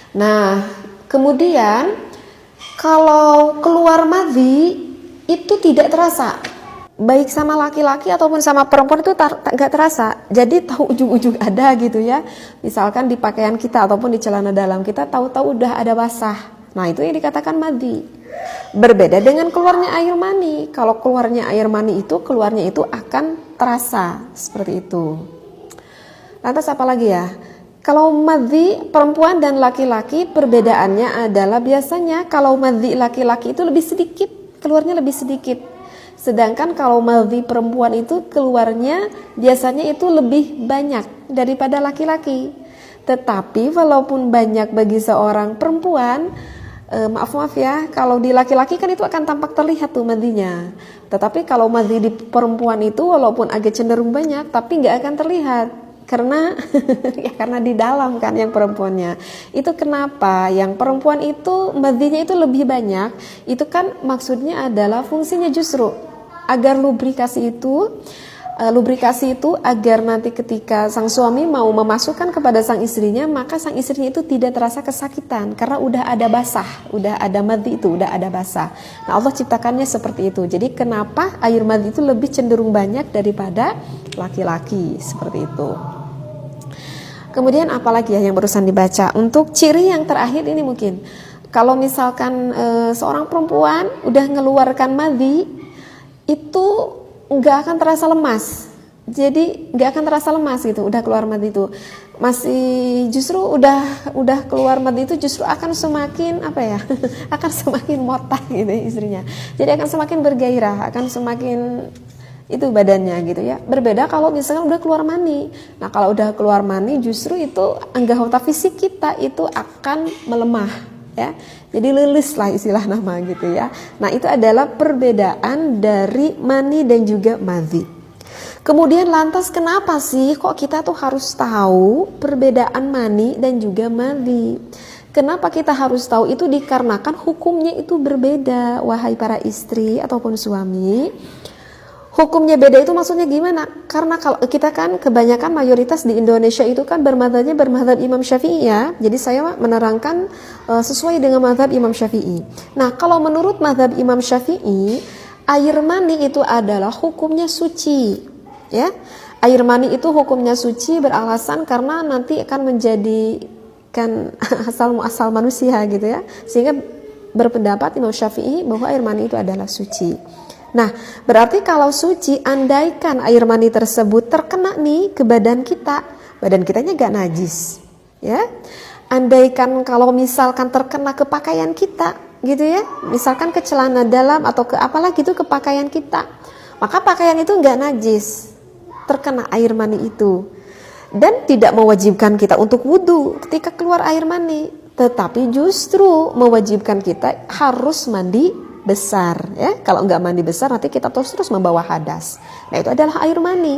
Nah, kemudian kalau keluar madhi itu tidak terasa, baik sama laki-laki ataupun sama perempuan itu nggak terasa. Jadi tahu ujung-ujung ada gitu ya. Misalkan di pakaian kita ataupun di celana dalam kita tahu-tahu udah ada basah. Nah itu yang dikatakan madhi. Berbeda dengan keluarnya air mani. Kalau keluarnya air mani itu keluarnya itu akan terasa seperti itu. Lantas apa lagi ya? Kalau madhi perempuan dan laki-laki perbedaannya adalah biasanya kalau madhi laki-laki itu lebih sedikit, keluarnya lebih sedikit. Sedangkan kalau madhi perempuan itu keluarnya biasanya itu lebih banyak daripada laki-laki. Tetapi walaupun banyak bagi seorang perempuan, maaf ya, kalau di laki-laki kan itu akan tampak terlihat tuh madhinya. Tetapi kalau madhi di perempuan itu walaupun agak cenderung banyak, tapi nggak akan terlihat. Karena ya karena di dalam kan yang perempuannya. Itu kenapa yang perempuan itu madhinya itu lebih banyak. Itu kan maksudnya adalah fungsinya justru agar lubrikasi itu agar nanti ketika sang suami mau memasukkan kepada sang istrinya, maka sang istrinya itu tidak terasa kesakitan karena udah ada basah, udah ada madhi itu, udah ada basah. Nah Allah ciptakannya seperti itu. Jadi kenapa air madhi itu lebih cenderung banyak daripada laki-laki, seperti itu. Kemudian apalagi ya yang barusan dibaca. Untuk ciri yang terakhir ini mungkin kalau misalkan seorang perempuan udah ngeluarkan madhi itu nggak akan terasa lemas. Jadi nggak akan terasa lemas gitu. Udah keluar madhi itu masih justru udah keluar madhi itu justru akan semakin apa ya? Akan semakin motah gitu istrinya. Jadi akan semakin bergairah, akan semakin itu badannya gitu ya. Berbeda kalau misalkan udah keluar mani. Nah kalau udah keluar mani justru itu anggota fisik kita itu akan melemah ya. Jadi lilis lah istilah nama gitu ya. Nah itu adalah perbedaan dari mani dan juga madhi. Kemudian lantas kenapa sih kok kita tuh harus tahu perbedaan mani dan juga madhi? Kenapa kita harus tahu itu? Dikarenakan hukumnya itu berbeda, wahai para istri ataupun suami. Hukumnya beda itu maksudnya gimana? Karena kalau kita kan kebanyakan mayoritas di Indonesia itu kan bermadzhabnya bermadzhab Imam Syafi'i ya. Jadi saya menerangkan sesuai dengan mazhab Imam Syafi'i. Nah, kalau menurut mazhab Imam Syafi'i, air mani itu adalah hukumnya suci, ya. Air mani itu hukumnya suci beralasan karena nanti akan menjadikan asal muasal manusia gitu ya. Sehingga berpendapat Imam Syafi'i bahwa air mani itu adalah suci. Nah, berarti kalau suci, andaikan air mani tersebut terkena nih ke badan kitanya gak najis, ya. Andaikan kalau misalkan terkena ke pakaian kita, gitu ya, misalkan ke celana dalam atau ke apalah gitu ke pakaian kita, maka pakaian itu gak najis, terkena air mani itu, dan tidak mewajibkan kita untuk wudhu ketika keluar air mani, tetapi justru mewajibkan kita harus mandi besar ya. Kalau nggak mandi besar nanti kita terus membawa hadas. Nah itu adalah air mani.